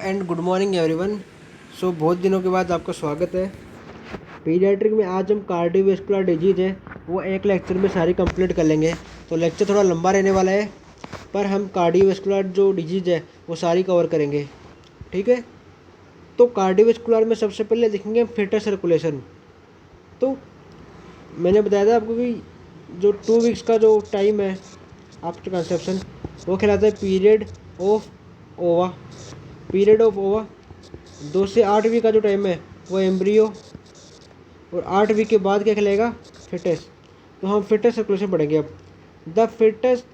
And good morning everyone. So बहुत दिनों के बाद आपका स्वागत है पीडियाट्रिक में। आज हम कार्डियोवैस्कुलर डिजीज़ है वो एक लेक्चर में सारी कंप्लीट कर लेंगे। तो लेक्चर थोड़ा लंबा रहने वाला है, पर हम कार्डियोवैस्कुलर जो डिजीज़ है वो सारी कवर करेंगे, ठीक है। तो कार्डियोवैस्कुलर में सबसे पहले देखेंगे हम फिटर सर्कुलेशन। तो मैंने बताया था आपको कि जो 2 वीक्स का जो टाइम है आफ्टर कंसेप्शन वो कहलाता है पीरियड ऑफ ओवा। 2 से 8 वीक का जो टाइम है वो एम्ब्रियो, और 8 वीक के बाद क्या कहलाएगा, फिटस। तो हम फिटस सर्कुलेशन पढ़ेंगे अब। The fetus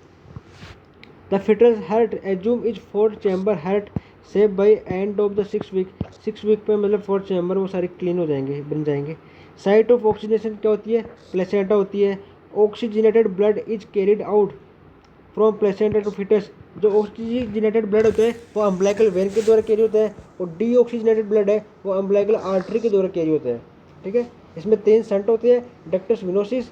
the fetus heart assume is 4 chamber heart save by end of the 6 week. 6 week पे मतलब 4 चैम्बर वो सारे क्लीन हो जाएंगे, बन जाएंगे। साइट ऑफ ऑक्सीजनेशन क्या होती है, प्लेसेंटा होती है। Oxygenated blood is carried out from placenta to fetus. जो ऑक्सीजनेटेड ब्लड होता है वो अम्बलाइकल वेन के द्वारा कैरी होता है, और डीऑक्सीजनेटेड ब्लड है वो अम्बलाइकल आर्टरी के द्वारा कैरी होता है, ठीक है। इसमें 3 संट होते हैं, डक्टस विनोसिस,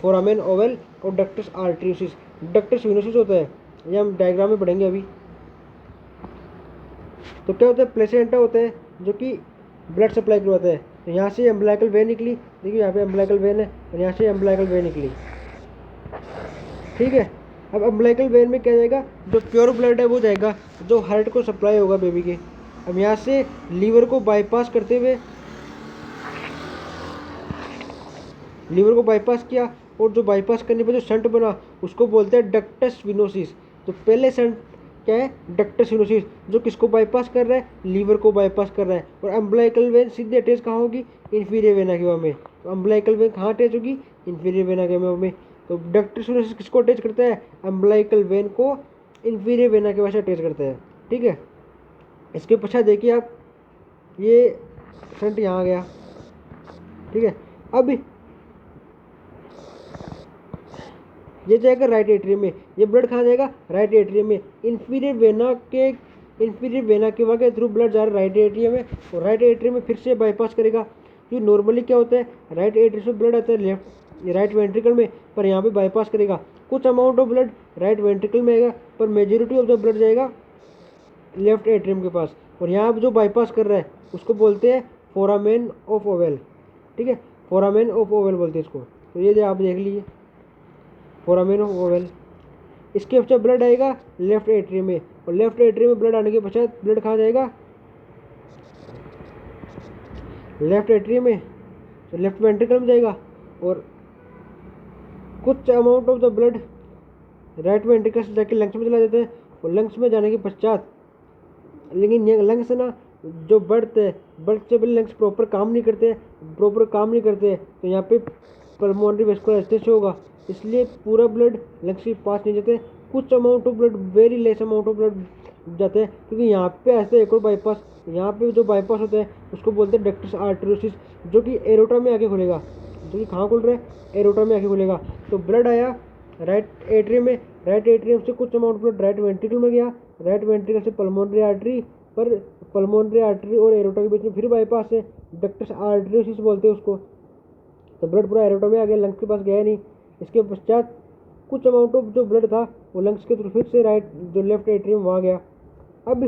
फोरामेन ओवल और डक्टस आर्टरियोसिस। डक्टस विनोसिस होता है, ये हम डायग्राम में पढ़ेंगे अभी। तो क्या होता है, प्लेसेंटा होता है जो कि ब्लड सप्लाई करवाता है। तो यहाँ से अम्बलाइकल वेन निकली, देखिए यहाँ पे अम्बलाइकल वेन है और यहाँ से अम्बलाइकल वेन निकली, ठीक है। अब अम्बलाइकल वेन में क्या जाएगा, जो प्योर ब्लड है वो जाएगा, जो हार्ट को सप्लाई होगा बेबी के। अब यहाँ से लीवर को बाईपास करते हुए, लीवर को बाईपास किया, और जो बाईपास करने पर जो शंट बना उसको बोलते हैं डक्टस विनोसिस। तो पहले शंट क्या है, डक्टस विनोसिस, जो किसको बाईपास कर रहा है, लीवर को बाईपास कर रहा है। और अम्बलाइकल वेन सीधे अटैच कहाँ होगी, इंफीरियर वेना केवा में। तो अम्बलाइकल वेन कहाँ अटैच होगी, इंफीरियर वेना केवा में। तो डक्टस विनोसिस किसको अटैच करता है, अम्बलाइकल वेन को इंफीरियर वेना केवा से अटैच करता है, ठीक है। इसके पश्चात देखिए आप, ये शंट यहाँ आ गया, ठीक है। अब ये जाएगा राइट एट्रियम में, ये ब्लड कहाँ जाएगा, राइट एट्रियम में। इंफीरियर वेना के वहाँ के थ्रू ब्लड जा रहा है राइट एट्रियम में, और राइट एट्रियम में फिर से बाईपास करेगा। जो नॉर्मली क्या होता है, राइट एट्रियम से ब्लड आता है लेफ्ट राइट वेंट्रिकल में, पर यहाँ पे बाईपास करेगा। कुछ amount of blood right ventricle में आएगा, पर मेजोरिटी ऑफ द ब्लड जाएगा लेफ्ट एट्रियम के पास। और यहाँ जो बाईपास कर रहा है उसको बोलते हैं फोरामेन ऑफ ओवेल, ठीक है। फोरामेन ऑफ ओवेल बोलते हैं इसको। तो ये जो आप देख लीजिए, फोरामेन ऑफ ओवेल। इसके पश्चात ब्लड आएगा लेफ्ट एट्रियम में, और लेफ्ट एट्रियम में ब्लड आने के पश्चात ब्लड कहाँ जाएगा, लेफ्ट एट्रियम में, तो लेफ्ट वेंट्रिकल में जाएगा। और कुछ amount of the blood right ventricle से जाके लंग्स में चला जाता है, और लंग्स में जाने के पश्चात, लेकिन ये लंग्स ना जो बर्थ है, बर्थ से पहले लंग्स प्रॉपर काम नहीं करते, तो यहाँ पे पल्मोनरी वेस्कुलर एसिस होगा, इसलिए पूरा ब्लड लंग्स के पास नहीं जाते। कुछ amount of blood, very less amount of blood जाते हैं, क्योंकि यहाँ पे ऐसे एक और बाईपास, यहाँ पे जो बाईपास होता है उसको बोलते हैं डक्टस आर्टरियोसिस, जो कि एरोटा में आके खुलेगा। जो कि कहाँ खुल रहा है, एरोटा में आके खुलेगा। तो ब्लड आया राइट एट्रियम में, राइट एट्रियम से कुछ अमाउंट ब्लड राइट वेंट्रिकल में गया, राइट वेंट्रिकल से पल्मोनरी आर्टरी, पर पल्मोनरी आर्टरी और एरोटा के बीच में फिर बाईपास है, डक्टस आर्टरियोसिस बोलते हैं उसको। तो ब्लड पूरा एरोटा में आ गया, लंग्स के पास गया नहीं। इसके पश्चात कुछ अमाउंट ऑफ जो ब्लड था वो लंग्स के थ्रू फिर से राइट जो लेफ्ट एट्रियम वहाँ गया। अब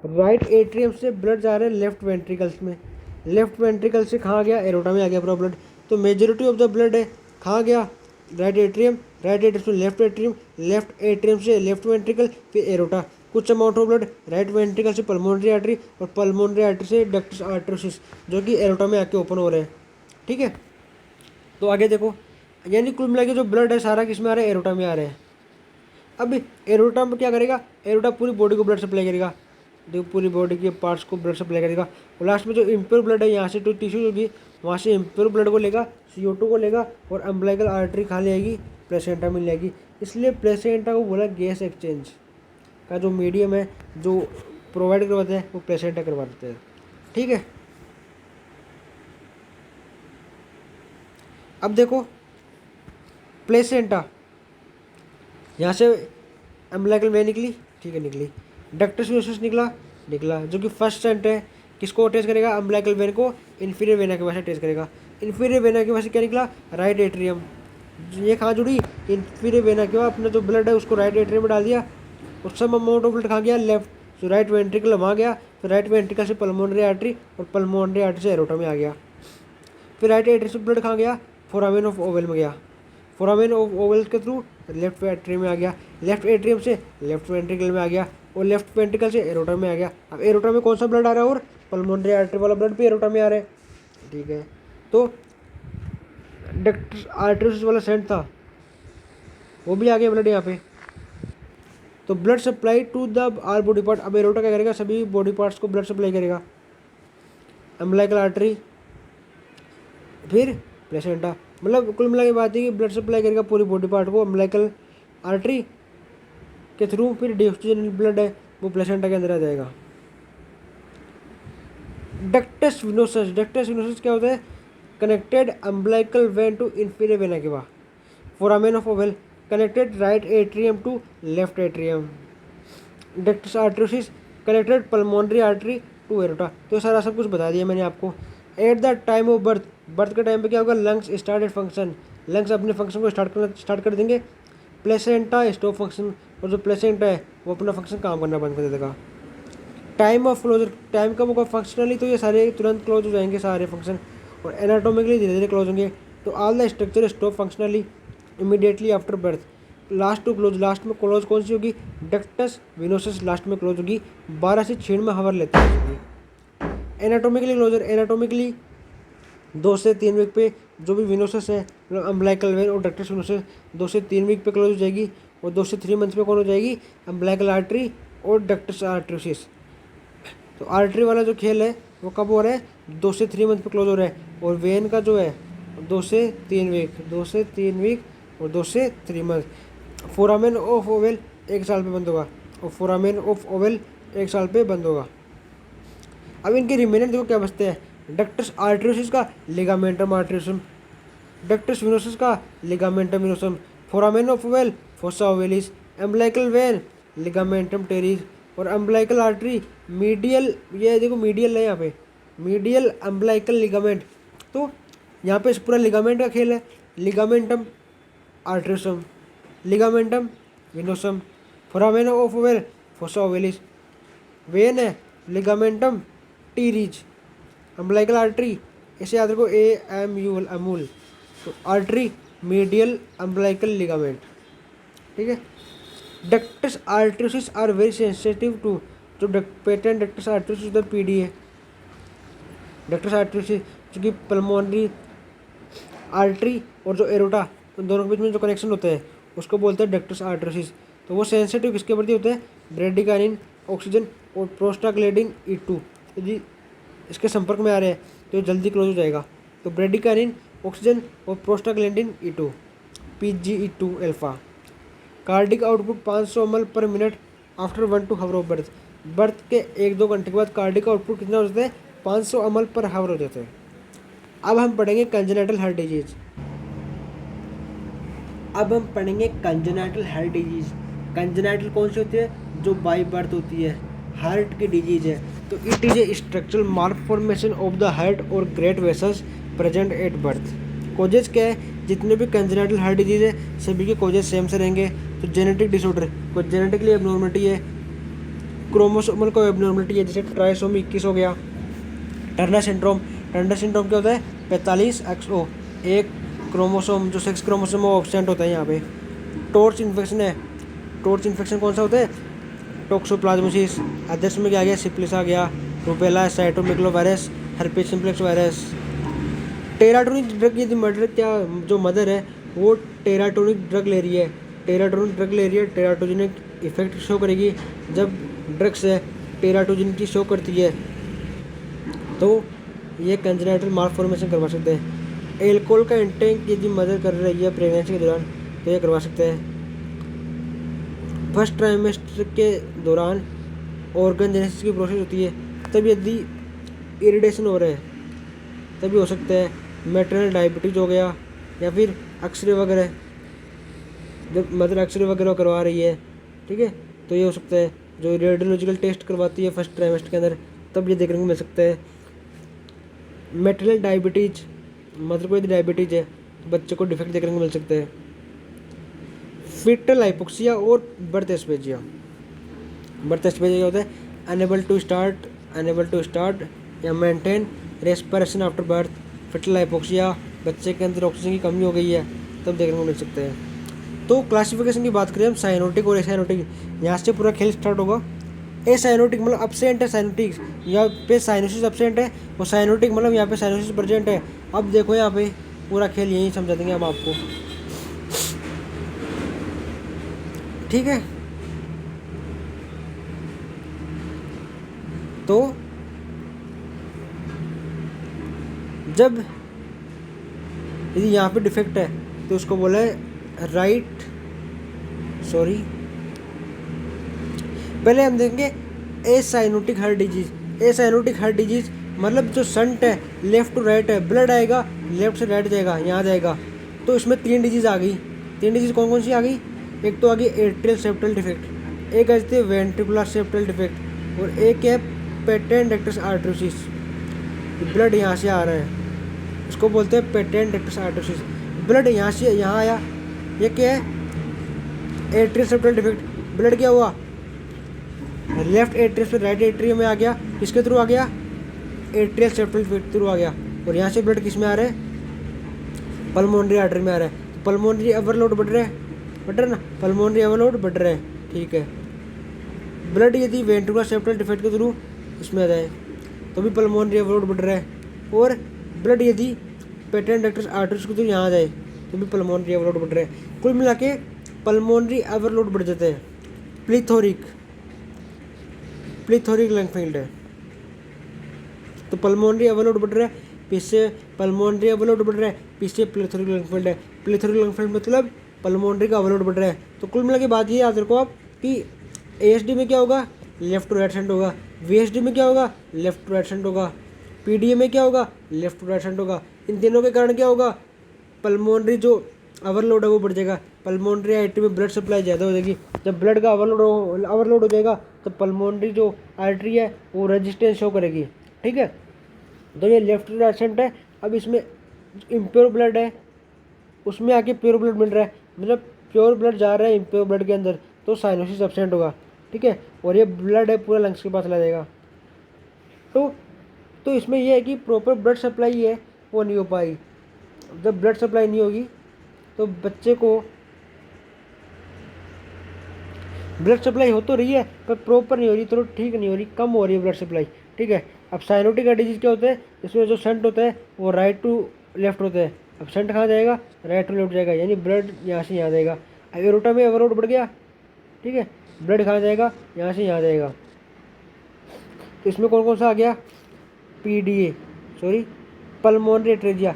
राइट एट्रियम से ब्लड जा रहा है लेफ्ट वेंट्रिकल्स में, लेफ्ट वेंट्रिकल से कहाँ गया, एरोटा में आ गया पूरा ब्लड। तो मेजोरिटी ऑफ द ब्लड है कहाँ गया, राइट एट्रियम से लेफ्ट एट्रियम, लेफ्ट एट्रियम से लेफ्ट वेंट्रिकल, फिर एरोटा। कुछ amount of blood right ventricle से पल्मोनरी आर्टरी, और पल्मोनरी आर्टरी से डक्टस आर्टरियोसिस, जो कि एरोटा में आके ओपन हो रहे हैं, ठीक है। तो आगे देखो, यानी कुल मिला के जो ब्लड है सारा किस में आ रहा है, एरोटा में आ रहे हैं। अब एरोटा में क्या करेगा, एरोटा पूरी बॉडी को ब्लड सप्लाई करेगा, देखो पूरी बॉडी के पार्ट्स को ब्लड सप्लाई करेगा। और लास्ट में जो इम्प्योर ब्लड है यहाँ से जो टिश्यू होगी वहाँ से इम्प्योर ब्लड को लेगा, CO2 को लेगा, और अम्बलाइकल आर्टरी खा लेगी, प्लेसेंटा में लेगी। इसलिए प्लेसेंटा को बोला गैस एक्सचेंज का जो मीडियम है जो प्रोवाइड करवाते हैं वो प्लेसेंटा करवा देते हैं, ठीक है। अब देखो प्लेसेंटा, यहाँ से अम्बलाइकल वेन निकली, ठीक है, निकली। डक्टस विनोसिस निकला, जो कि फर्स्ट सेंट है, किसको अटैच करेगा, अम्बलाइकल वेन को इंफीरियर वेना के पास अटैच करेगा। इंफीरियर वेना के पास क्या निकला, राइट एट्रियम। ये कहाँ जुड़ी, इंफीरियर वेना के पास अपना जो ब्लड है उसको राइट एट्रियम में डाल दिया, और सम अमाउंट ऑफ ब्लड कहाँ गया, लेफ्ट, तो राइट वेंट्रिकल वहाँ गया, फिर राइट वेंट्रिकल से पल्मोनरी आर्टरी और पल्मोनरी आर्टरी से एरोटा में आ गया। फिर राइट एट्रियम से ब्लड कहाँ गया, फोरामेन ऑफ ओवल में गया, फोरामेन ऑफ ओवल के थ्रू लेफ्ट एट्रियम में आ गया, लेफ्ट एट्रियम से लेफ्ट वेंट्रिकल में आ गया और लेफ्ट वेंट्रिकल से एरोटा में आ गया। अब एरोटा में कौन सा ब्लड आ रहा है, और पल्मोनरी आर्टरी वाला ब्लड भी एरोटा में आ रहा है, ठीक है। तो डक्टस आर्टरीज वाला सेंट था वो भी आ गया ब्लड यहाँ पे। तो blood supply to the our body part, अब एरोटा क्या करेगा, सभी बॉडी पार्ट्स को ब्लड सप्लाई करेगा। अम्बिलिकल आर्टरी, फिर प्लेसेंटा, मतलब कुल मिला के बात है कि ब्लड सप्लाई करेगा पूरी बॉडी पार्ट को अम्बिलिकल आर्टरी के थ्रू, फिर डिस्टोजेनल ब्लड है वो प्लेसेंटा के अंदर आ जाएगा। डक्टस विनोसस, डक्टस विनोसस क्या होता है, connected umbilical vein to inferior vena cava, foramen of oval, connected right atrium to left atrium. Ductus arteriosus, connected pulmonary artery to aorta. तो सारा सब कुछ बता दिया मैंने आपको। At the time of birth, birth के टाइम पे क्या होगा, लंग्स स्टार्टेड फंक्शन, लंग्स अपने फंक्शन को स्टार्ट कर देंगे। प्लेसेंटा स्टॉप फंक्शन, और जो प्लेसेंटा है वो अपना फंक्शन काम करना बंद कर देगा। टाइम ऑफ क्लोजर, टाइम कब होगा फंक्शनली, तो ये सारे तुरंत क्लोज हो जाएंगे सारे फंक्शन, और एनाटोमिकली धीरे धीरे क्लोज होंगे। तो all the structure stop functionally immediately after birth. Last to close, last में क्लोज कौन सी होगी, डक्टस विनोसस लास्ट में क्लोज होगी, 12 से 6 में हवर लेती है। एनाटोमिकली क्लोजर, एनाटोमिकली 2 से 3 वीक पे जो भी विनोसस है, मतलब अम्बिलिकल वेन और डक्टस विनोसस 2 से 3 वीक पे क्लोज हो जाएगी, और 2 से 3 मंथ्स में कौन हो जाएगी, अम्बिलिकल आर्टरी और डक्टस आर्टरीसिस। तो आर्टरी वाला जो खेल है वो कब हो रहा है, 2 से 3 मंथ पे क्लोज हो रहा है, और वेन का जो है 2 से 3 वीक, 2 से 3 वीक और 2 से 3 मंथ। फोरामेन ऑफ ओवल 1 साल पे बंद होगा, और फोरामेन ऑफ ओवल 1 साल पे बंद होगा। अब इनके रिमेनेंट देखो क्या बचते हैं, डक्टस आर्टरीसिस का लिगामेंटम आर्टरीसम, डक्टस विनोसस का ligamentum venosum, foramen of oval fossa ovalis, umbilical vein ligamentum teres, और अम्बिलिकल आर्टरी मीडियल, ये देखो मीडियल है यहाँ पे, मीडियल अम्बिलिकल लिगामेंट। तो यहाँ पे पूरा लिगामेंट का खेल है, ligamentum arteriosum, ligamentum venosum, foramen of oval fossa ovalis, vein है लिगामेंटम टीरीज, अम्बिलिकल आर्टरी इसे याद रखो AMUL अमूल, तो आर्टरी मीडियल अम्बिलिकल लिगामेंट, ठीक है। Ductus arteriosus are very sensitive to, जो पेटेंट डक्टस आर्टरीसिस उधर PD है, डक्टस आर्टरीसिस जो कि पल्मोनरी आर्टरी और जो एरोटा उन दोनों के बीच में जो कनेक्शन होता है उसको बोलते हैं डक्टस आर्टरीसिस। तो वो सेंसिटिव किसके प्रति होते हैं, ब्रेडिकानिन, ऑक्सीजन और प्रोस्टाग्लैंडिन E2, यदि इसके संपर्क में आ रहे हैं तो ये जल्दी क्लोज हो जाएगा। तो ब्रेडिकानिन, ऑक्सीजन और प्रोस्टाग्लैंडिन E2, PGE2 अल्फा। Cardiac output 500 ml per minute after 1 to hour of birth, birth के 1-2 घंटे के बाद कार्डिक आउटपुट कितना हो जाता है, 500 ml पर हावर हो जाता है। अब हम पढ़ेंगे कंजेनिटल हार्ट डिजीज, अब हम पढ़ेंगे कंजेनिटल हार्ट डिजीज। कंजेनिटल कौन सी होती है, जो बाई बर्थ होती है, हार्ट की डिजीज है। तो it is a structural malformation of the heart और great vessels present at birth. Causes क्या है, जितने भी कंजेनिटल हार्ट डिजीज है सभी के कोजेज सेम से रहेंगे। तो जेनेटिक डिसऑर्डर, कोई जेनेटिकली एबनॉर्मलिटी है, क्रोमोसोमल को एबनॉर्मलिटी है, जैसे ट्राइसोमी 21 हो गया। टर्नर सिंड्रोम, टर्नर सिंड्रोम क्या होता है, 45XO, एक क्रोमोसोम जो सेक्स क्रोमोसोम वो एब्सेंट होता है यहाँ पे। टॉर्च इन्फेक्शन है, टॉर्च इन्फेक्शन कौन सा होता है, टोक्सोप्लाज्मोसिस। अदर्स में क्या आ गया, सिप्लिस आ गया, rubella, cytomegalovirus, herpes simplex virus. Teratogenic drug, यदि मदर क्या जो मदर है वो टेराटोनिक ड्रग ले रही है, टेराटोनिक ड्रग ले रही है, टेराटोजेनिक इफेक्ट शो करेगी। जब ड्रग्स है टेराटोजेनिटी शो करती है तो ये कंजेनिटल मालफॉर्मेशन करवा सकते हैं। एल्कोहल का इंटेक यदि मदर कर रही है प्रेगनेंसी के दौरान तो ये करवा सकते हैं। फर्स्ट ट्राइमेस्टर के दौरान ऑर्गन जेनेसिस की प्रोसेस होती है, तब यदि इरिटेशन हो रहा है तभी हो सकता है। मैटरनल डायबिटीज हो गया, या फिर एक्सरे वगैरह, जब मदर एक्सरे वगैरह करवा रही है, ठीक है, तो ये हो सकता है। जो रेडियोलॉजिकल टेस्ट करवाती है फर्स्ट ट्राइमेस्टर के अंदर तब ये देखने को मिल सकता है। मैटरनल डायबिटीज, मदर को यदि डायबिटीज है तो बच्चे को डिफेक्ट देखने को मिल सकते हैं। फिटल हाइपोक्सिया और बर्थ एस्पेजिया, बर्थ टेस्ट पे क्या होता है, अनेबल टू स्टार्ट या maintain respiration after birth, fetal hypoxia, बच्चे के अंदर ऑक्सीजन की कमी हो गई है, तब देखने को मिल सकते हैं। तो क्लासिफिकेशन की बात करें हम साइनोटिक और एसाइनोटिक, यहाँ से पूरा खेल स्टार्ट होगा। एसाइनोटिक मतलब अब्सेंट है साइनोटिक, यहाँ पे साइनोसिस अब्सेंट है, और साइनोटिक मतलब यहाँ पे साइनोसिस प्रेजेंट है। अब देखो यहाँ पे पूरा खेल यही समझा देंगे हम आपको, ठीक है। तो जब यदि यहाँ पे डिफेक्ट है तो उसको बोला है राइट, सॉरी पहले हम देखेंगे acyanotic heart disease. Acyanotic heart disease मतलब जो संट है लेफ्ट टू राइट है, ब्लड आएगा लेफ्ट से राइट जाएगा, यहाँ जाएगा। तो इसमें 3 डिजीज आ गई। 3 डिजीज कौन कौन सी आ गई? एक तो आ गई एट्रियल सेप्टल डिफेक्ट, एक आती है वेंट्रिकुलर सेप्टल डिफेक्ट, और एक है पेटेंट डक्टस आर्टरोसिस। ब्लड यहाँ से आ रहा है, इसको बोलते हैं पेटेंट डक्टस आर्टरोसिस। ब्लड यहाँ से यहाँ आया, ये क्या है? Atrial septal defect. ब्लड क्या हुआ? लेफ्ट एट्रियस से राइट एट्रियम में आ गया, किसके थ्रू आ गया? एट्रियल सेप्टल डिफेक्ट थ्रू आ गया। और यहाँ से ब्लड किस में आ रहा है? पल्मोनरी आर्टरी में आ रहा है। तो पल्मोनरी ओवरलोड बढ़ रहा है ना, पल्मोनरी ओवरलोड बढ़ रहा है, ठीक है। ब्लड यदि वेंट्रिकुलर सेप्टल डिफेक्ट के थ्रू इसमें आ जाए तो भी पल्मोनरी ओवरलोड बढ़ रहा है, और ब्लड यदि पेटेंट डक्टस आर्टरीज के थ्रू यहाँ आ जाए तो भी पल्मोनरी ओवरलोड बढ़ रहा है। कुल मिला के पल्मोनरी ओवरलोड बढ़ जाते हैं। प्लीथोरिक लंग फील्ड है, तो पल्मोनरी ओवरलोड बढ़ रहा है, पीछे पल्मोनरी ओवरलोड बढ़ रहा है, पीछे प्लीथोरिक लंग फील्ड है। प्लीथोरिक लंग फील्ड मतलब पल्मोनरी का ओवरलोड बढ़ रहा है। तो कुल मिला के बात ये याद रखो आप कि एएसडी में क्या होगा? लेफ्ट टू राइट सेंट होगा। वीएसडी में क्या होगा? लेफ्ट टू राइट सेंट होगा। पीडीए में क्या होगा? लेफ्ट टू राइट सेंट होगा। इन तीनों के कारण क्या होगा? पल्मोनरी जो ओवरलोड है वो बढ़ जाएगा। पल्मोनरी आर्टरी में ब्लड सप्लाई ज़्यादा हो जाएगी। जब ब्लड का ओवरलोड हो जाएगा तो पल्मोनरी जो आर्टरी है वो रेजिस्टेंस शो करेगी, ठीक है। तो ये लेफ्ट टू राइट सेंट है। अब इसमें इम्प्योर ब्लड है, उसमें आके प्योर ब्लड मिल रहा है, मतलब प्योर ब्लड जा रहा है इम्प्योर ब्लड के अंदर, तो साइनोसिस एब्सेंट होगा, ठीक है। और ये ब्लड है पूरा लंग्स के पास चला जाएगा। तो इसमें यह है कि प्रॉपर ब्लड सप्लाई है वो नहीं हो पाई। जब ब्लड सप्लाई नहीं होगी तो बच्चे को ब्लड सप्लाई हो तो रही है पर प्रॉपर नहीं हो रही, तो ठीक नहीं हो रही, कम हो रही है ब्लड सप्लाई, ठीक है। अब साइनोटिक हार्ट डिजीज क्या होता है? इसमें जो शंट होता है वो राइट टू लेफ्ट होता है। अब शंट कहाँ जाएगा? राइट टू लेफ्ट जाएगा, यानी ब्लड यहाँ से यहाँ जाएगा। अब एरोटा में ओवरलोड बढ़ गया, ठीक है, ब्लड कहाँ जाएगा? यहाँ से यहाँ जाएगा। तो इसमें कौन कौन सा आ गया? PDA, sorry pulmonary atresia.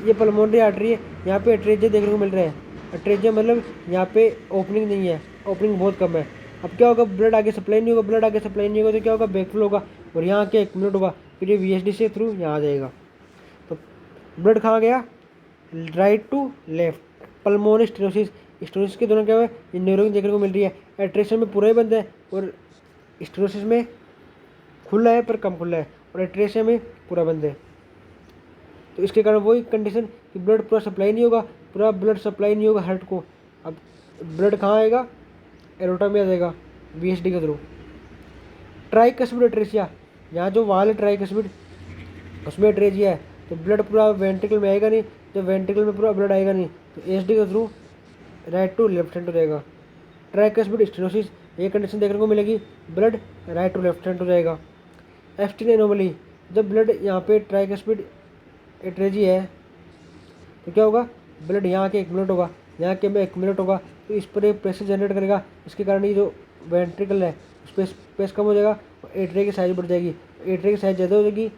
ये पल्मोनरी आर्टरी है, यहाँ पे एट्रेजिया देखने को मिल रहा है। एट्रेजिया मतलब यहाँ पे ओपनिंग नहीं है, ओपनिंग बहुत कम है। अब क्या होगा? ब्लड आगे सप्लाई नहीं होगा, ब्लड आगे सप्लाई नहीं होगा तो क्या होगा? बैकफ्लो होगा, और यहाँ के एक्यूमुलेट होगा, फिर ये वीएसडी से थ्रू यहाँ आ जाएगा। तो ब्लड कहाँ गया? Right to left. Pulmonary stenosis, stenosis के दौरान क्या हुआ? ये न्यूरोन देखने को मिल रही है। एट्रेशन में पूरा ही बंद है, और स्टेनोसिस में खुला है पर कम खुला है, और एट्रेशन में पूरा बंद है। तो इसके कारण वही कंडीशन कि ब्लड पूरा सप्लाई नहीं होगा, पूरा ब्लड सप्लाई नहीं होगा हार्ट को। अब ब्लड कहाँ आएगा? एरोटा में आ जाएगा वीएसडी के थ्रू। ट्राइकस्मिड एट्रेसिया, यहाँ जो वाल है ट्राइकस्मिड उसमें एट्रेजिया है, तो ब्लड पूरा वेंट्रिकल में आएगा नहीं, जब वेंट्रिकल में पूरा ब्लड आएगा नहीं तो एएसडी के through right to left hand हो जाएगा। ट्राइकस्मिड स्टेनोसिस, ये कंडीशन देखने को मिलेगी, blood right to left hand हो जाएगा। एस्टिन एनोमली, जब ब्लड यहाँ पे ट्राइकस्मिड एट्रेजी है तो क्या होगा? ब्लड यहाँ के एक्यूमुलेट होगा, यहाँ के में एक्यूमुलेट होगा, तो इस पर प्रेशर जनरेट करेगा, इसके कारण ये जो वेंट्रिकल है उस पर स्पेस कम हो जाएगा और एट्रिया की साइज बढ़ जाएगी। एट्रिया की साइज ज़्यादा हो जाएगी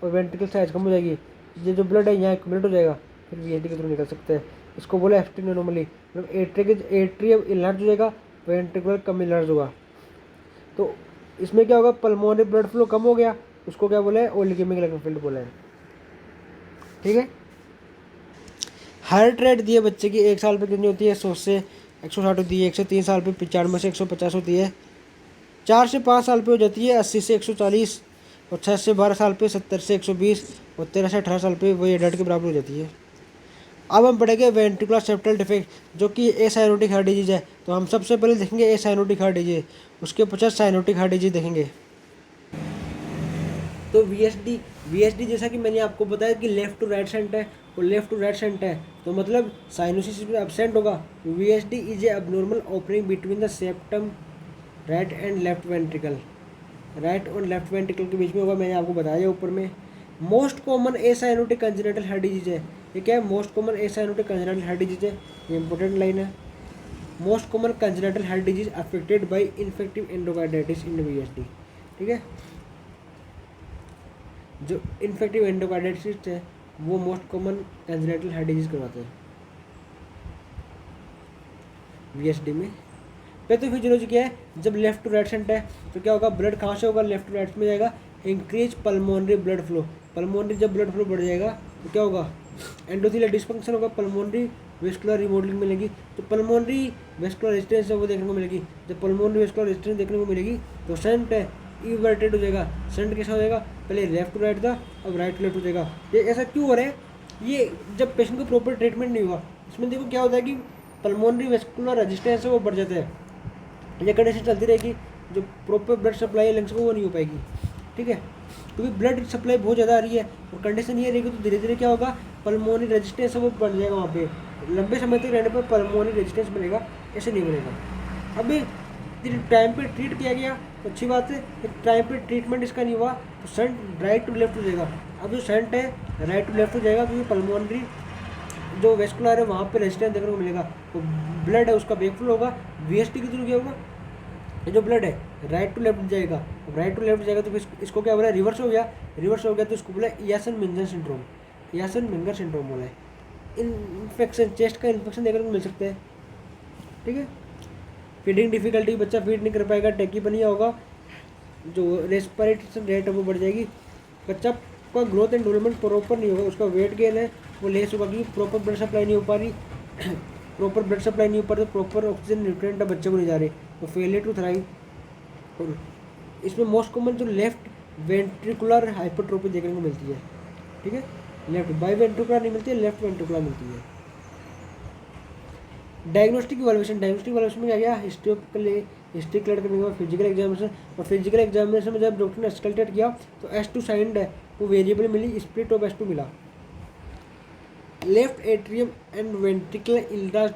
और वेंट्रिकल साइज कम हो जाएगी, ये जो ब्लड है यहाँ एक्यूमुलेट हो जाएगा, फिर वीएसडी के थ्रू निकल सकते हैं। इसको बोला एस्टिन एनोमली, मतलब एट्रियम इनलार्ज हो जाएगा, वेंट्रिकुलर कम इनलार्ज होगा। तो इसमें क्या होगा? पल्मोनरी ब्लड फ्लो कम हो गया, उसको क्या बोला है? ओलिगेमिक लंग फील्ड बोला है, ठीक है। हार्ट रेट दी है बच्चे की 1 साल पे कितनी होती है? 100 से 160 होती है, 1 से 3 साल पे 95 से 150 होती है, 4 से 5 साल पे हो जाती है 80 से 140, और 6 से 12 साल पे 70 से 120, और 13 से 18 साल पे वही 1.5 के बराबर हो जाती है। अब हम पढ़ेंगे वेंट्रिकुलर सेप्टल डिफेक्ट जो कि ए साइनोटिक हार्ट डिजीज है। तो हम सबसे पहले देखेंगे ए साइनोटिक हार्ट डिजीज, उसके पश्चात साइनोटिक हार्ट डिजीज देखेंगे। तो वीएसडी जैसा कि मैंने आपको बताया कि लेफ्ट टू राइट सेंट है और लेफ्ट टू राइट सेंट है, तो मतलब साइनोसिस में एब्सेंट होगा। VSD is a abnormal opening between the septum right and left ventricle, right और लेफ्ट वेंट्रिकल के बीच में होगा, मैंने आपको बताया ऊपर में। Most common A cyanotic congenital heart disease है। ये क्या है? Most common A cyanotic congenital heart disease है, ये इंपॉर्टेंट लाइन है। Most common congenital heart disease affected by infective endocarditis in VSD. ठीक है, जो इन्फेक्टिव एंडोकार्डाइटिस है वो most common congenital heart disease करवाते हैं वीएसडी में। पैथोफिजियोलॉजी क्या है? जब लेफ्ट टू राइट सेंट है तो क्या होगा? ब्लड कहाँ से होगा? लेफ्ट टू राइट में जाएगा। Increase pulmonary blood flow, pulmonary जब ब्लड फ्लो बढ़ जाएगा तो क्या होगा? एंडोथेलियल डिस्फंक्शन होगा, पल्मोनरी वेस्कुलर रिमॉडलिंग मिलेगी। तो पल्मोनरी वेस्कुलर रेजिस्टेंस है वो देखने को मिलेगी। जब पल्मोनरी वेस्कुलर रेजिस्टेंस देखने को मिलेगी तो सेंट है इवर्टेड हो जाएगा। सेंट कैसा हो जाएगा? पहले लेफ्ट टू राइट था, अब राइट टू लेफ्ट हो जाएगा। ये ऐसा क्यों हो रहा है? ये जब पेशेंट को प्रॉपर ट्रीटमेंट नहीं हुआ, इसमें देखो क्या होता है कि पल्मोनरी वेस्कुलर रेजिस्टेंस है वो बढ़ जाता है। ये कंडीशन चलती रहेगी, जो प्रॉपर ब्लड सप्लाई है लंग्स को वो नहीं हो पाएगी। ठीक है, क्योंकि ब्लड सप्लाई बहुत ज़्यादा आ रही है और कंडीशन ये रहेगी तो धीरे धीरे क्या होगा? पल्मोनरी रेजिस्टेंस है वो बढ़ जाएगा। वहाँ पे लंबे समय तक रहने पर पल्मोनरी रेजिस्टेंस बनेगा, ऐसे नहीं बनेगा। अभी टाइम पे ट्रीट किया गया तो अच्छी बात है, टाइम पे ट्रीटमेंट इसका नहीं हुआ तो सेंट राइट टू लेफ्ट हो जाएगा। अब जो सेंट है राइट टू लेफ्ट हो जाएगा क्योंकि पल्मोनरी जो वेस्कुलर है वहाँ पे रेजिस्टेंस देखने को मिलेगा, तो ब्लड है उसका बैकफ्लो होगा। वीएसटी के थ्रू क्या होगा? ये जो ब्लड है राइट टू लेफ्ट जाएगा। अब राइट टू लेफ्ट जाएगा तो फिर इसको क्या बोला? रिवर्स हो गया। रिवर्स हो गया तो इसको बोला यासन मिंजर सिंड्रोम, यासन मिंगर सिंड्रोम बोला है। इन्फेक्शन, चेस्ट का इन्फेक्शन देखने को मिल सकता है। ठीक है, फीडिंग डिफिकल्टी, बच्चा फीड नहीं कर पाएगा, टैकीपनिया होगा, जो रेस्पिरेशन रेट है वो बढ़ जाएगी। बच्चा का ग्रोथ एंड डेवलपमेंट प्रॉपर नहीं होगा, उसका वेट गेन है वो लेस होगा क्योंकि प्रॉपर ब्लड सप्लाई नहीं हो पा रही। प्रॉपर ब्लड सप्लाई नहीं हो पा रही तो प्रॉपर ऑक्सीजन न्यूट्रिएंट बच्चे को नहीं जा रहे, तो फेलियर टू थ्राइव। और इसमें मोस्ट कॉमन जो लेफ्ट वेंट्रिकुलर हाइपरट्रोफी देखने को मिलती है। ठीक है, लेफ्ट बाई वेंट्रिकुलर नहीं मिलती है, लेफ्ट वेंट्रिकुलर मिलती है। डायग्नोस्टिक इवैल्यूएशन, डायग्नोस्टिक इवैल्यूएशन में क्या गया? हिस्ट्री क्लियर करने के बाद फिजिकल एग्जामिनेशन, और फिजिकल एग्जामिनेशन में जब डॉक्टर ने स्कल्टेट किया तो S2 साइंड है वो variable milli, split of S2 मिला। लेफ्ट एट्रियम एंड वेंट्रिकल इल्लाज,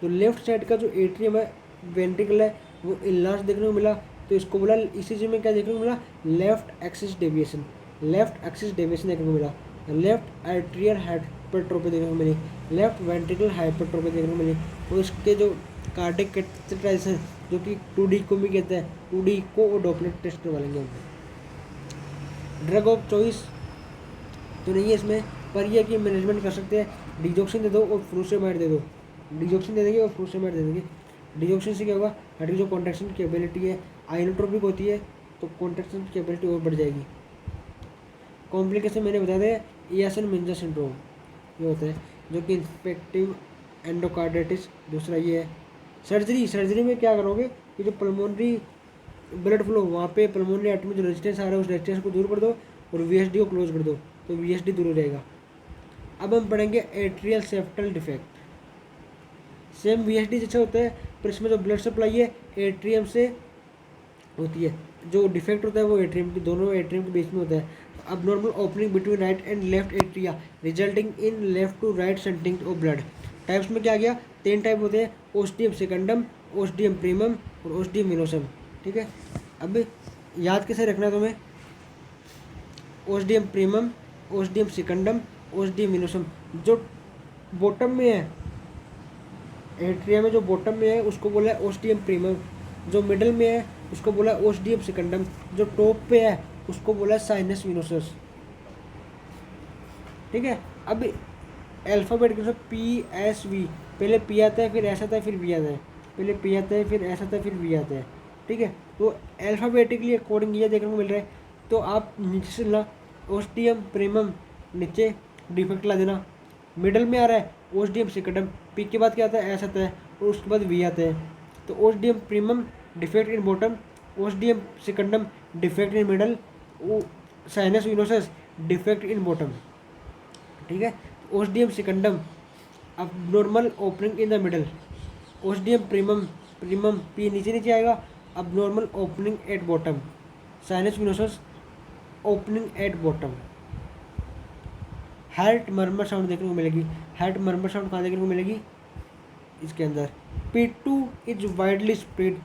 तो लेफ्ट साइड का जो एट्रियम है वेंट्रिकल है वो इल्लाज देखने को मिला, तो इसको बोला ECG में क्या देखने को मिला? Left axis deviation, left axis deviation देखने को मिला। लेफ्ट एट्रियल हाइपरट्रोफी देखने को मिली, लेफ्ट वेंट्रिकल हाइपरट्रोफी देखने को मिली। और इसके जो कार्डिक कैथेटराइजेशन जो कि 2D को भी कहते हैं, 2D को और डॉपलर टेस्ट करवाएंगे हम। ड्रग ऑफ चॉइस तो नहीं है इसमें, पर यह कि मैनेजमेंट कर सकते हैं। डिजॉक्सिन दे दो और फ्रूसेमाइड दे दो, डिजॉक्सिन दे देंगे और फ्रूसेमाइड दे देंगे। डिजॉक्सिन से क्या होगा? हार्ट की जो कॉन्ट्रैक्शन की एबिलिटी है आइनोट्रोपिक होती है तो कॉन्ट्रैक्शन की एबिलिटी और बढ़ जाएगी। कॉम्प्लिकेशन मैंने बता दिया, यासन मिंजर सिंड्रोम ये होता है जो कि इन्फेक्टिव एंडोकार्डाइटिस। दूसरा ये है सर्जरी, सर्जरी में क्या करोगे कि जो पल्मोनरी ब्लड फ्लो वहाँ पे पल्मोनरी आर्टरी में जो रेजिस्टेंस आ रहा है उस रेजिस्टेंस को दूर कर दो और वीएसडी को क्लोज कर दो तो वीएसडी दूर हो जाएगा। अब हम पढ़ेंगे atrial septal defect. Same VSD जैसे होता है पर इसमें जो ब्लड सप्लाई है एट्रियम से होती है, जो डिफेक्ट होता है वो एट्रियम के, दोनों एट्रियम के बीच में होता है। अब normal opening between right and left atria resulting in left to right shunting of blood. Types में क्या गया? 3 टाइप होते हैं, ओस्टियम सेकंडम, ओस्टियम प्रीमम और ओस्टियम मिनोसम। ठीक है, अब याद कैसे रखना तुम्हें? Ostium primum, ostium secundum, ostium venosum. जो बॉटम में है एट्रिया में, जो बॉटम में है उसको बोला है ओस्टियम प्रीमम, जो मिडल में है उसको बोला है ओस्टियम सेकंडम, जो टॉप पे है उसको बोला है साइनस विनोसस। ठीक है, अब अल्फाबेट के PSV, पहले P आता है फिर S आता है फिर V आता है, पहले P आता है फिर S आता है फिर V आता है। ठीक है, तो अल्फाबेटिकली अकॉर्डिंग ये देखने को मिल रहा है। तो आप नीचे से ला ओस्टियम प्रीमम नीचे डिफेक्ट ला देना, मिडल में आ रहा है ओस्टियम सेकंडम, P के बाद क्या आता है? S आता है और उसके बाद V आता है। तो ostium primum defect in bottom, ostium secundum defect in middle, sinus venosus defect in bottom. ठीक है, ओस्टियम सेकंडम अब normal opening in the middle, ostium primum primum पी नीचे नीचे आएगा। अब normal opening at bottom, sinus venosus opening at bottom. Heart murmur sound देखने को मिलेगी। हार्ट मर्मर साउंड कहाँ देखने को मिलेगी? इसके अंदर। P2 is widely spread.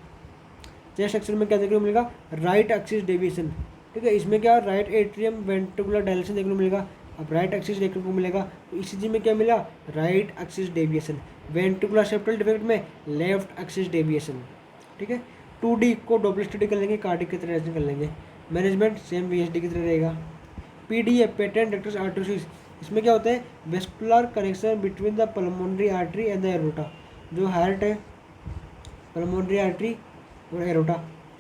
Chest section में क्या देखने को मिलेगा? Right axis deviation. ठीक है, इसमें क्या राइट एट्रियम वेंट्रिकुलर डायलेशन देखने को मिलेगा। अब राइट एक्सिस देखने को मिलेगा, तो ईसीजी में क्या मिला? Right axis deviation. Ventricular septal defect में लेफ्ट एक्सिस डेविएशन। ठीक है, 2D को डबल स्टडी कर लेंगे, कार्डिक की तरह कर लेंगे। मैनेजमेंट सेम VSD की तरह रहेगा। PDA पेटेंट डक्टस आर्टरीज, इसमें क्या होता है? Vascular connection between the pulmonary artery and the aorta. जो हार्ट है, पल्मोनरी आर्टरी और एरोटा।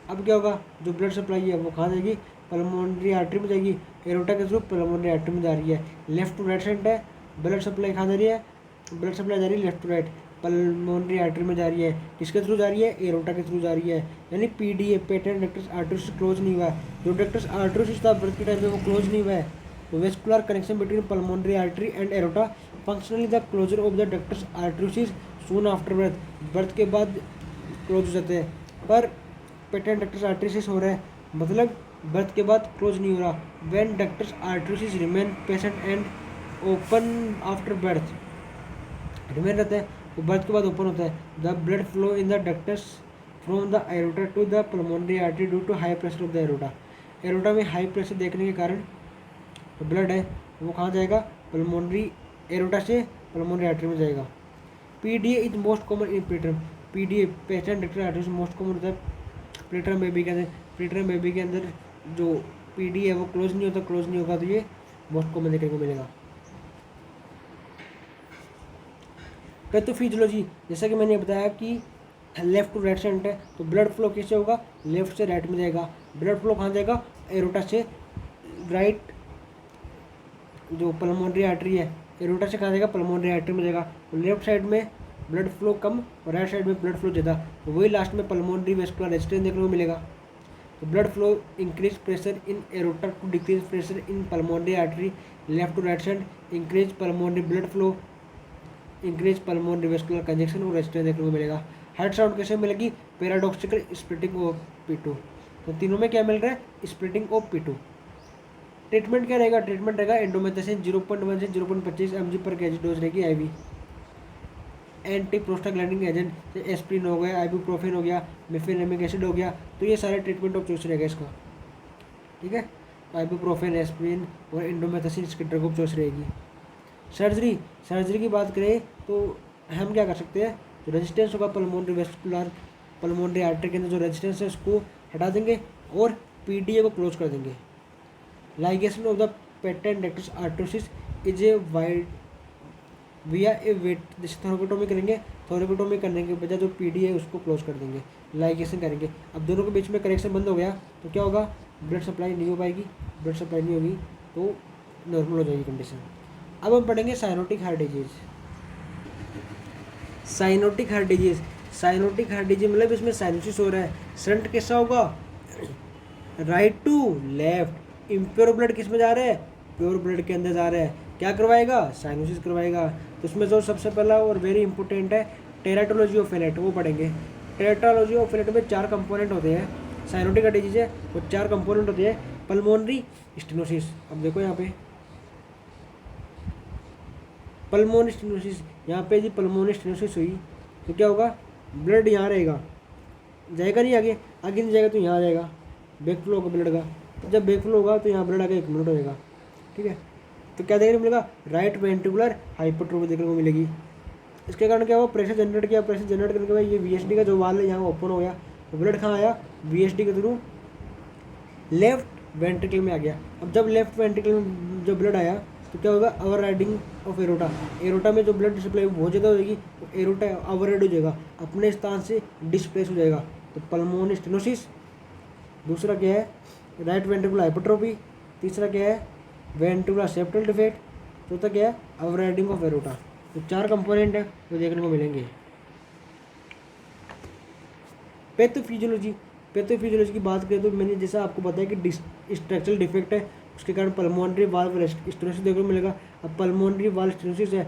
अब क्या होगा? जो ब्लड सप्लाई है वो कहाँ जाएगी? पल्मोनरी आर्टरी में जाएगी। एरोटा के थ्रू पल्मोनरी आर्टरी में जा रही है। लेफ्ट टू राइट साइड है, ब्लड सप्लाई कहाँ जा रही है? ब्लड सप्लाई जा रही है left to right, pulmonary artery में जा रही है। किसके थ्रू जा रही है? एरोटा के थ्रू जा रही है। यानी PDA patent ductus arteriosus close नहीं हुआ है। जो डक्टस आर्टरीज था ब्लड के टाइम पे वो क्लोज नहीं हुआ है। तो vascular connection between pulmonary artery and aorta, functionally the closure of the ductus arteriosus soon after birth. Birth के बाद क्लोज हो जाते हैं, पर पेटेंट डक्टस आर्टरीसिस हो रहा है, मतलब बर्थ के बाद क्लोज नहीं हो रहा। When ductus arteriosus remain patent and open after birth, remain रहता है, वो बर्थ के बाद ओपन होता है। The blood flow in the ductus from the aorta to the pulmonary artery due to high pressure of the aorta. Aorta में high pressure देखने के कारण ब्लड है वो कहाँ जाएगा? पल्मोनरी, एरोटा से पल्मोनरी आर्टरी में जाएगा। PDA is most common in preterm. PDA patent ductus arteries most common होता है प्रीटर्म बेबी के अंदर। प्रीटर्म बेबी के अंदर जो PDA है वो क्लोज नहीं होता, क्लोज नहीं होगा तो ये मोस्ट कॉमन देखने को मिलेगा। पैथोफिजियोलॉजी, जैसा कि मैंने बताया कि लेफ्ट टू राइट साइड है, तो ब्लड फ्लो कैसे होगा? लेफ्ट से राइट में जाएगा। ब्लड फ्लो कहाँ जाएगा? एरोटा से राइट, जो पल्मोनरी आर्टरी है एरोटा से कहाँ जाएगा? पल्मोनरी आर्टरी में जाएगा। तो लेफ्ट साइड में ब्लड फ्लो कम और राइट साइड में ब्लड फ्लो ज़्यादा, तो वही लास्ट में पल्मोनरी वेस्कुलर रेजिस्टेंस देखने को मिलेगा। तो blood flow increase pressure in aorta to decrease pressure in pulmonary artery, left to right side increase pulmonary blood flow, increase pulmonary vascular congestion और रेजिस्टेंस देखने को मिलेगा। हार्ट साउंड कैसे मिलेगी? Paradoxical splitting of P2। तो तीनों में क्या मिल रहा है? Splitting of P2। ट्रीटमेंट क्या रहेगा? ट्रीटमेंट रहेगा एंडोमेथासिन 0.1 से 0.25 mg पर केजी डोज रहेगी IV। एंटी प्रोस्टाग्लैंडिन एजेंट जैसे एस्प्रिन हो गया, आइबुप्रोफेन हो गया, मेफेनेमिक एसिड हो गया, तो ये सारे ट्रीटमेंट ऑफ चॉइस रहेगा इसका। ठीक है, आइबुप्रोफेन, एस्प्रिन और एंडोमेथासिन इसकी ड्रग ऑफ चॉइस रहेगी। सर्जरी, सर्जरी की बात करें तो हम क्या कर सकते हैं? जो रेजिस्टेंस होगा पल्मोनरी वेस्कुलर, पल्मोनरी आर्टरी के अंदर जो रेजिस्टेंस है उसको हटा देंगे और PDA को क्लोज कर देंगे। Ligation of the patent ductus arteries is a wide विया ए वेट, जैसे थोरेकोटोमी करेंगे, थोरेकोटोमी करने के बजाय जो PDA है उसको क्लोज कर देंगे, लाइगेशन करेंगे। अब दोनों के बीच में कनेक्शन बंद हो गया तो क्या होगा? ब्लड सप्लाई नहीं हो पाएगी, ब्लड सप्लाई नहीं होगी तो नॉर्मल हो जाएगी कंडीशन। अब हम पढ़ेंगे cyanotic heart disease. Cyanotic heart disease, cyanotic heart disease मतलब इसमें साइनोसिस हो रहा है। शंट कैसा होगा? Right to left. Impure blood किस में जा रहा है? प्योर ब्लड के अंदर जा रहा है। क्या करवाएगा? साइनोसिस करवाएगा। तो उसमें जो सबसे पहला और वेरी इंपॉर्टेंट है टेराटोलॉजी ऑफ फेलेट, वो पढ़ेंगे। टेराटोलॉजी ऑफ फेलेट में 4 कंपोनेंट होते हैं। साइनोटिक हार्ट डिजीज है वो 4 कंपोनेंट होते हैं। पल्मोनरी स्टेनोसिस, अब देखो यहाँ पे पल्मोनरी स्टेनोसिस, यहाँ पे जी पल्मोनरी स्टेनोसिस हुई तो क्या होगा? ब्लड यहाँ रहेगा, जाएगा नहीं आगे, आगे नहीं जाएगा तो यहाँ आ जाएगा, बैक फ्लो होगा ब्लड का। जब बैक फ्लो होगा तो यहाँ ब्लड आगे 1 मिनट होएगा। ठीक है, तो क्या देखने को मिलेगा? राइट वेंट्रिकुलर हाइपरट्रोफी देखने को मिलेगी। इसके कारण क्या हुआ? प्रेशर जनरेट किया, प्रेशर जनरेट करने के बाद ये VSD का जो वाल है यहाँ ओपन हो गया, तो ब्लड कहाँ आया? VSD के थ्रू लेफ्ट वेंट्रिकल में आ गया। अब जब लेफ्ट वेंट्रिकल में जब ब्लड आया तो क्या होगा? Over riding of aorta, aorta में जो ब्लड सप्लाई बहुत ज़्यादा हो जाएगी तो एरोटा ओवर राइड हो जाएगा, अपने स्थान से डिस्प्लेस हो जाएगा। तो पल्मोनरी स्टेनोसिस। दूसरा क्या है? Right ventricular hypertrophy. तीसरा क्या है? Ventricular septal defect. चौथा क्या है? Over riding of aorta. तो 4 कंपोनेंट है जो देखने को मिलेंगे। पैथोफिजियोलॉजी, पैथोफिजियोलॉजी की बात करें तो मैंने जैसा आपको बताया कि स्ट्रक्चरल डिफेक्ट है, उसके कारण पल्मोनरी वाल्व स्टेनोसिस देखने को मिलेगा। अब पल्मोनरी वाल्व स्टेनोसिस है,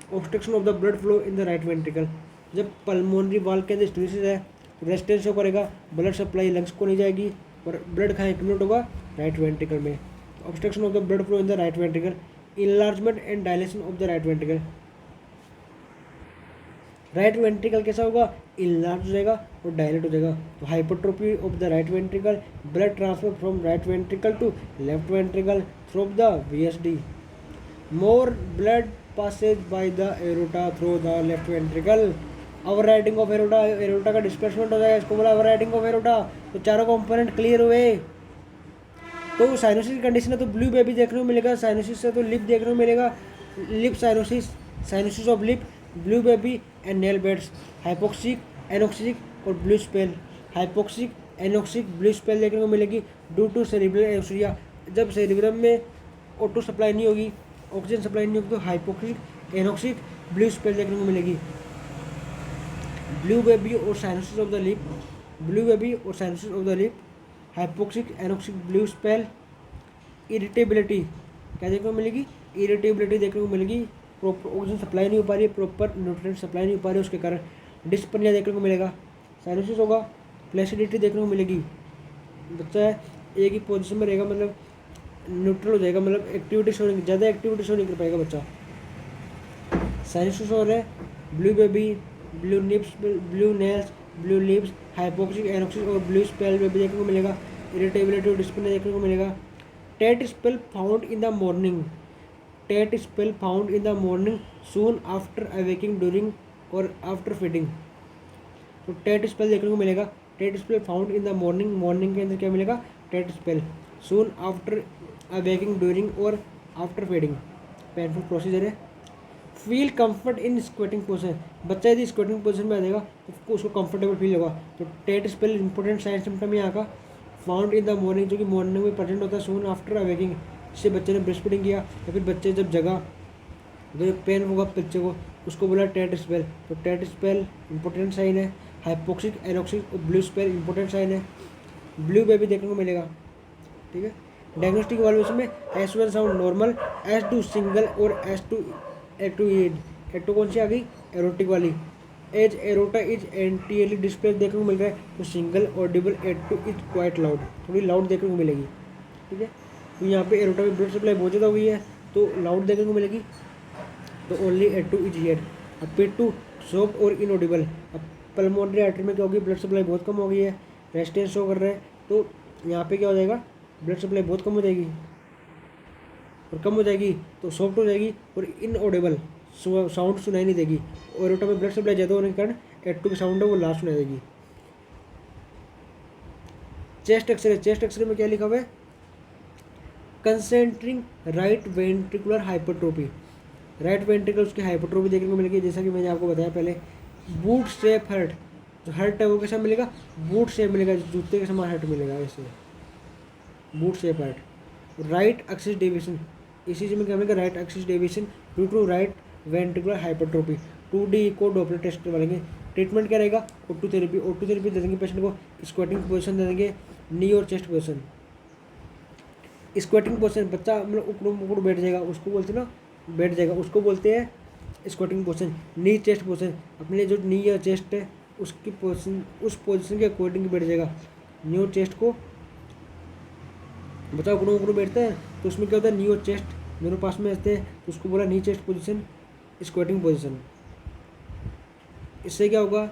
obstruction of the blood flow in the right ventricle, जब पल्मोनरी वाल्व के अंदर स्टेनोसिस है तो रेजिस्टेंस शो करेगा, ब्लड सप्लाई लंग्स को नहीं जाएगी और ब्लड कहाँ एक्यूमुलेट होगा, राइट वेंट्रिकल में। Obstruction of the blood flow in the right ventricle, enlargement and dilation of the right ventricle, right ventricle कैसा होगा, इनलार्ज हो जाएगा और डायलेट हो जाएगा। तो hypertrophy of the right ventricle, blood transfer from right ventricle to left ventricle through the VSD, more blood passes by the aorta through the left ventricle, overriding of aorta, aorta का displacement हो जाएगा, इसको बोला overriding of aorta. तो चारों component clear हुए। तो cyanosis की कंडीशन है तो ब्लू बेबी देखने को मिलेगा, साइनोसिस से तो लिप देखने को मिलेगा, lip cyanosis, cyanosis of lip, blue baby and nail beds, hypoxic, anoxic और blue spell, hypoxic, anoxic, blue spell देखने को मिलेगी ड्यू टू सेरिब्रल एनोक्सिया, जब सेरिब्रम में O2 सप्लाई नहीं होगी, ऑक्सीजन सप्लाई नहीं होगी तो हाइपोक्सिक, एनोक्सिक, ब्लू स्पेल देखने को मिलेगी। ब्लू बेबी और cyanosis of the lip, blue baby और cyanosis of the lip, hypoxic, anoxic, blue spell, irritability क्या देखने को मिलेगी, इरिटेबिलिटी देखने को मिलेगी, प्रॉपर ऑक्सीजन सप्लाई नहीं हो पा रही है, प्रॉपर न्यूट्रिएंट सप्लाई नहीं हो पा रही है, उसके कारण डिस्पनिया देखने को मिलेगा। साइनोसिस होगा, फ्लैसिडिटी देखने को मिलेगी, बच्चा एक ही पोजीशन में रहेगा, मतलब न्यूट्रल हो जाएगा, मतलब एक्टिविटी शो नहीं, ज़्यादा एक्टिविटी शो नहीं कर पाएगा बच्चा। साइनोसिस हो रहा है, blue baby, blue nips, blue nails, blue lips, hypoxic, anoxic और ब्लू स्पेल बेबी देखने को मिलेगा, इरिटेबिलिटी और डिस्पनिया देखने को मिलेगा। Tet spell found in the morning, tet spell found in the morning soon after awakening during और after feeding, तो टेट स्पेल देखने को मिलेगा, tet spell found in the morning, morning के अंदर क्या मिलेगा, tet spell, soon after awakening during और आफ्टर फीडिंग, पेनफुल प्रोसीजर है। Feel comfort in squatting position, बच्चा यदि स्क्वेटिंग पोजिशन में आ जाएगा तो उसको कंफर्टेबल फील होगा, तो tet spell important sign symptom यहाँ का, फाउंड इन द मॉर्निंग जो कि मॉर्निंग में प्रेजेंट होता है, सून आफ्टर अवेकिंग, जिससे बच्चे ने ब्रेस्ट फीडिंग किया या फिर बच्चे जब जगा तो पेन होगा बच्चे को, उसको बोला टेट स्पेल, तो टेट स्पेल इंपॉर्टेंट साइन है। हाइपोक्सिक, एनोक्सिक और ब्लू स्पेल इंपॉर्टेंट साइन है। ब्लू बेबी देखने को मिलेगा, ठीक है। डायग्नोस्टिक इवैल्यूएशन में S1 sound normal, S2 single और S2 एटो एज, एटो कौन सी आ गई, एरोटिक वाली, as aorta is anteriorly display देखने को मिल रहा है, तो single audible, A two is quite loud, थोड़ी लाउड देखने को मिलेगी, ठीक है। तो यहाँ पे एरोटा में ब्लड सप्लाई बहुत ज़्यादा हो गई है तो लाउड देखने को मिलेगी, तो ओनली एटो इज हियर। अब पेटू सॉफ्ट और इनऑडिबल, अब पल्मोनरी आर्टरी में क्या होगी, ब्लड सप्लाई बहुत कम हो गई है, रेजिस्टेंस शो कर रहा है, तो यहाँ पे क्या हो जाएगा, ब्लड सप्लाई बहुत कम हो जाएगी, और कम हो जाएगी तो सॉफ्ट हो जाएगी और इनऑडिबल, साउंड सुनाई नहीं देगी, और एरोटा में ब्लड सप्लाई ज़्यादा होने के कारण एटो की साउंड है वो लास्ट सुनाई देगी। चेस्ट एक्सरे, चेस्ट एक्सरे में क्या लिखा हुआ है, concentric right ventricular hypertrophy, right ventricle उसकी हाइपरट्रोफी देखने को मिलेगी, जैसा कि मैंने आपको बताया पहले। बूट शेप हर्ट, जो हर्ट है वो कैसा मिलेगा, बूट शेप मिलेगा, जूते के समान हर्ट मिलेगा, ऐसे boot shape heart. Right axis deviation, इसी में क्या मिलेगा, right axis deviation due to right ventricular hypertrophy. 2D echo Doppler test करवाएंगे। ट्रीटमेंट क्या रहेगा, O2 थेरेपी, O2 थेरेपी दे देंगे पेशेंट को, स्क्वाटिंग पोजीशन दे देंगे, नी और चेस्ट पोजीशन। स्क्वाटिंग पोजीशन, बच्चा मतलब उकड़ू मुकड़ बैठ जाएगा, उसको बोलते हैं ना, बैठ जाएगा, उसको बोलते हैं squatting position. Knee chest position, अपने जो नी या चेस्ट है उसकी पोजीशन, उस पोजीशन के अकॉर्डिंग बैठ जाएगा। नी और चेस्ट को बच्चा उकड़ू मुकड़ू बैठता है तो उसमें क्या होता है, नी और चेस्ट दोनों पास में रहते हैं, तो उसको बोला knee chest position, squatting position. इससे क्या होगा,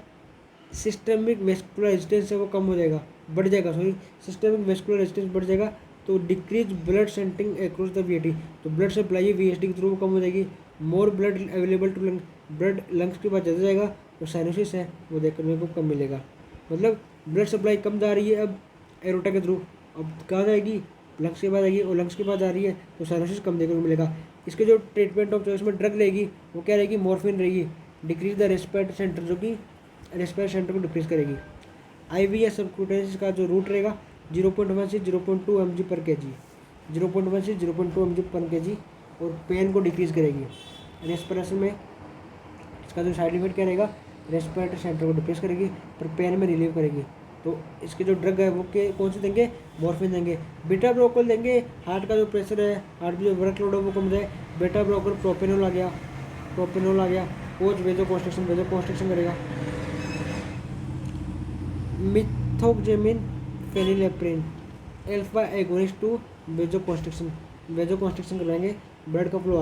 सिस्टमिक वेस्कुलर रेजिस्टेंस है वो कम हो जाएगा, बढ़ जाएगा, सॉरी सिस्टमिक वेस्कुलर रेजिस्टेंस बढ़ जाएगा, तो decrease blood shunting across the VSD, तो ब्लड सप्लाई VSD के थ्रू वो कम हो जाएगी। More blood available to lung, blood lungs के पास ज़्यादा जाएगा, तो साइनोसिस है वो देखने को कम मिलेगा, मतलब ब्लड सप्लाई कम जा रही है अब एरोटा के थ्रू, अब कहाँ जाएगी, लंग्स के पास आएगी, और लंग्स के पास आ रही है तो साइनोसिस कम देखने को मिलेगा। इसके जो ट्रीटमेंट ऑफ चॉइस में ड्रग रहेगी वो क्या रहेगी, मॉर्फिन रहेगी, डिक्रीज द रेस्पिरेटरी सेंटर, जो कि रेस्पिरेटरी सेंटर को डिक्रीज करेगी। IV या सबक्यूटेनियस का जो रूट रहेगा 0.1 से 0.2 mg पर kg, 0.1 से 0.2 mg पर kg, और पेन को डिक्रीज करेगी। रेस्पिरेशन में इसका जो साइड इफेक्ट क्या रहेगा, रेस्पिरेटरी सेंटर को डिक्रीज करेगी पर पेन में रिलीव करेगी। तो इसके जो ड्रग है वो के कौन से देंगे, मॉर्फिन देंगे, बीटा ब्लोकर देंगे, हार्ट का जो प्रेशर है, हार्ट में जो वर्कलोड है वो कम जाए, बीटा ब्लोकर प्रोपेनोल आ गया, प्रोपेनॉल आ गया, कोच वेजो कॉन्स्ट्रक्शन करेगा। मिथोक्जेमिन फेनिलेप्रिन अल्फा एगोनिस्ट टू वेजो कॉन्स्ट्रक्शन करवाएंगे, ब्लड का फ्लो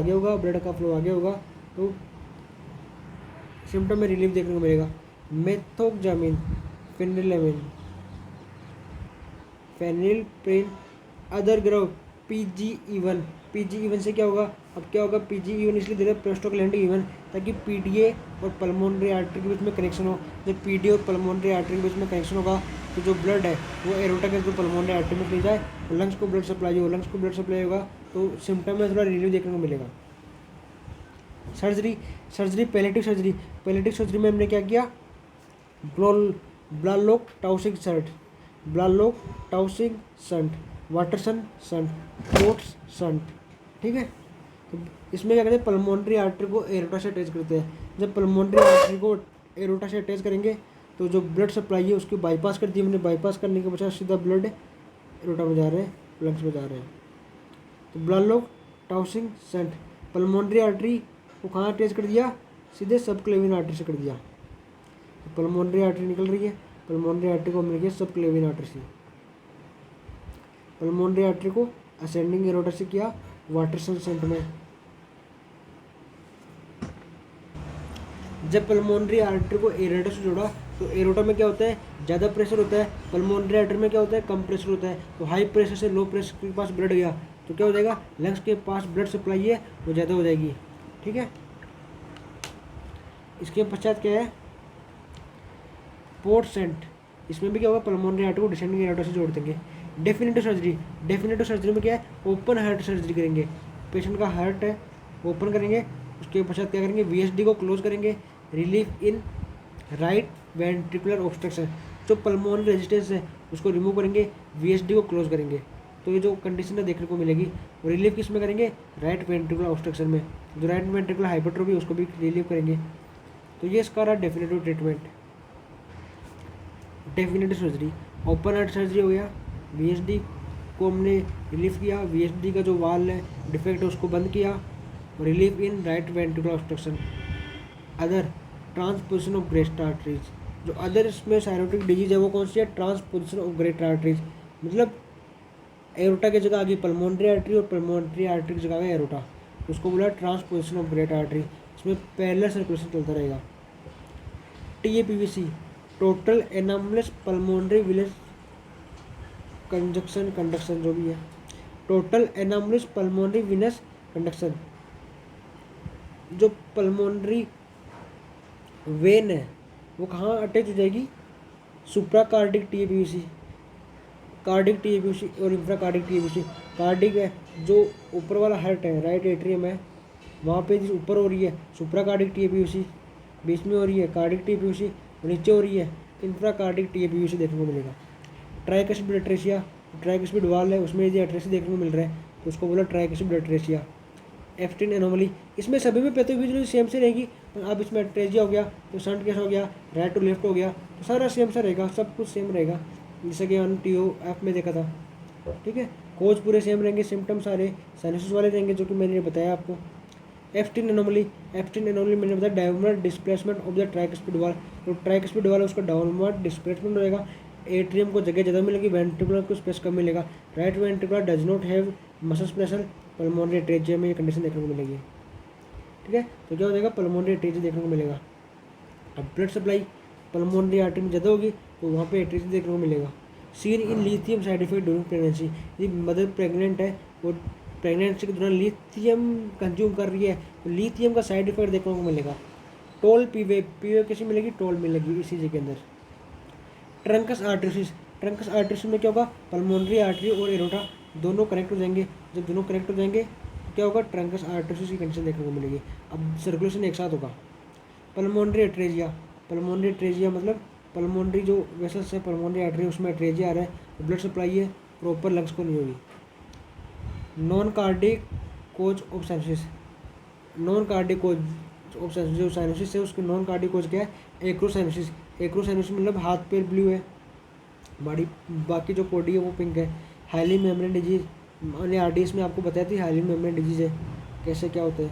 आगे होगा तो सिम्टम में रिलीफ देखने को मिलेगा। मेथोक्जामिन फेनिलप्रिन अदर ग्रुप PGE1 से क्या होगा, अब क्या होगा, PGE1 इसलिए दे रहे प्रोस्टाग्लैंडिन E1 ताकि PDA और पल्मोनरी आर्टरी के बीच में कनेक्शन हो। जब PDA और पल्मोनरी आर्टरी के बीच में कनेक्शन होगा तो जो ब्लड है वो एरोटा के थ्रू पल्मोनरी आर्टरी में चली जाए और लंग्स को ब्लड सप्लाई होगा तो सिम्टम में थोड़ा रिलीफ देखने को मिलेगा। सर्जरी पैलेटिव सर्जरी में हमने क्या किया, Blalock Taussig shunt, Waterston shunt, Potts shunt, ठीक है। तो इसमें क्या करते हैं, पल्मोनरी आर्टरी को एरोटा से अटैच करते हैं। जब पल्मोनरी आर्टरी को एरोटा से अटैच करेंगे तो जो ब्लड सप्लाई है उसकी बाईपास कर दी हमने, बाईपास करने के पश्चात सीधा ब्लड एरोटा में जा रहे हैं, लंग्स में जा रहे हैं। तो ब्लालोक टाउसिंग शंट पल्मोनरी आर्टरी को कहाँ अटैच कर दिया, सीधे सबक्लेविन आर्टरी से कर दिया। तो पल्मोनरी आर्टरी निकल रही है, पल्मोनरी आर्टरी को मिल गया सबक्लेविन आर्टरी से। पल्मोनरी आर्टरी को असेंडिंग एरोटा से किया वाटरसन शंट में। जब पल्मोनरी आर्टरी को एरोटा से जोड़ा तो एरोटा में क्या होता है, ज़्यादा प्रेशर होता है, पल्मोनरी आर्टरी में क्या होता है, कम प्रेशर होता है। तो हाई प्रेशर से लो प्रेशर के पास ब्लड गया तो क्या हो जाएगा, लंग्स के पास ब्लड सप्लाई है वो ज़्यादा हो जाएगी, ठीक है। इसके पश्चात क्या है, पोर्ट सेंट, इसमें भी क्या होगा, पल्मोनरी आर्टरी को डिसेंडिंग एरोटा से जोड़ देंगे। डेफिनेटिव सर्जरी में क्या है, ओपन हार्ट सर्जरी करेंगे, पेशेंट का हार्ट है ओपन करेंगे, उसके पश्चात क्या करेंगे, VSD को क्लोज करेंगे, relief in right ventricular obstruction, जो पल्मोनरी रेजिस्टेंस है उसको रिमूव करेंगे, VSD को क्लोज करेंगे। तो ये जो कंडीशन है देखने को मिलेगी। और रिलीफ किस में करेंगे, राइट वेंट्रिकुलर ऑब्स्ट्रक्शन में, जो राइट वेंट्रिकुलर हाइपरट्रोफी उसको भी रिलीव करेंगे। तो ये इसका रहा definitive treatment. Definitive surgery, open heart surgery हो गया, VSD को हमने रिलीफ किया, VSD का जो वाल है डिफेक्ट है उसको बंद किया, relief in right ventricular obstruction. Other transposition of great arteries, जो अदर इसमें साइरोटिक डिजीज है वो कौन सी है, ट्रांसपोजिशन ऑफ ग्रेट आर्टरीज, मतलब एरोटा की जगह आ गई पल्मोनरी आर्टरी और पल्मोनरी आर्टरी की जगह आ गया एरोटा, उसको बोला ट्रांसपोजिशन ऑफ ग्रेट आर्टरी। इसमें पैरेलल सर्कुलेशन चलता रहेगा। TAPVC total anomalous pulmonary village conduction जो भी है, total anomalous pulmonary venous conduction, जो पल्मोनरी वेन है वो कहाँ अटैच हो जाएगी, सुप्राकार्डिक TAPVC, कार्डिक TAPVC और इंफ्राकार्डिक TAPVC। कार्डिक है जो ऊपर वाला हार्ट है, राइट एट्रियम है, वहाँ पे ऊपर हो रही है सुप्राकार्डिक TAPVC, बीच में हो रही है कार्डिक TAPVC और नीचे हो रही है इंफ्राकार्डिक TAPVC देखने को मिलेगा। ट्राइकस्पिड अट्रेसिया, ट्राइकस्पिड वाल है उसमें यदि अट्रेसिया देखने को मिल रहा है तो उसको बोला ट्राइकस्पिड अट्रेसिया। एफ्टिन एनोमली, इसमें सभी में पैथोफिजियोलॉजी सेम से रहेगी, अब इसमें अट्रेसिया हो गया तो शंट केस हो गया, राइट टू लेफ्ट हो गया, तो सारा सेम सा रहेगा, सब कुछ सेम रहेगा जैसे कि हमने TOF में देखा था, ठीक है। कोज पूरे सेम रहेंगे, सिम्टम सारे साइनसिस वाले रहेंगे जो कि मैंने बताया आपको। एफ्टिन एनोमली मैंने बताया downward displacement of the tricuspid वाल, तो ट्राइकस्पिड वाल उसका डाउनवर्ड डिस्प्लेसमेंट रहेगा, एट्रियम को जगह ज़्यादा मिलेगी, वेंट्रिकुलर को स्पेस कम मिलेगा, right ventricular does not have muscle pressure, pulmonary atresia में ये कंडीशन देखने को मिलेगी, ठीक है। तो क्या हो जाएगा, पल्मोनरी अट्रेजिया देखने को मिलेगा। अब ब्लड सप्लाई पल्मोनरी आर्टरी में ज़्यादा होगी तो वहाँ पे अट्रेजिया देखने को मिलेगा। Seen in lithium side effect during pregnancy, यदि मदर प्रेग्नेंट है और प्रेगनेंसी के दौरान लिथियम कंज्यूम कर रही है तो लिथियम का साइड इफेक्ट देखने को मिलेगा। टोल पीवे कैसी मिलेगी, टोल मिलेगी इसी के अंदर। ट्रंकस आर्टरीसिस में क्या होगा, पल्मोनरी आर्टरी और एरोटा दोनों कनेक्ट हो जाएंगे, जब दोनों कनेक्ट हो जाएंगे तो क्या होगा, ट्रंकस आर्टरीसिस की कंडीशन देखने को मिलेगी। अब सर्कुलेशन एक साथ होगा। पल्मोनरी अट्रेजिया मतलब पल्मोनरी जो वेसल्स है पल्मोनरी आर्टरी उसमें अट्रेजिया आ रहा है, तो ब्लड सप्लाई है प्रॉपर लंग्स को नहीं होगी। Non cardiac cause of cyanosis, जो साइनोसिस है उसके नॉन कार्डिक कोज क्या है, एक्रोसाइनोसिस मतलब हाथ पैर ब्लू है, बाकी जो बॉडी है वो पिंक है। हाईली मेम्ब्रेन डिजीज, मैंने RDS में आपको बताया थी हाईली मेम्ब्रेन डिजीज है कैसे क्या होता है।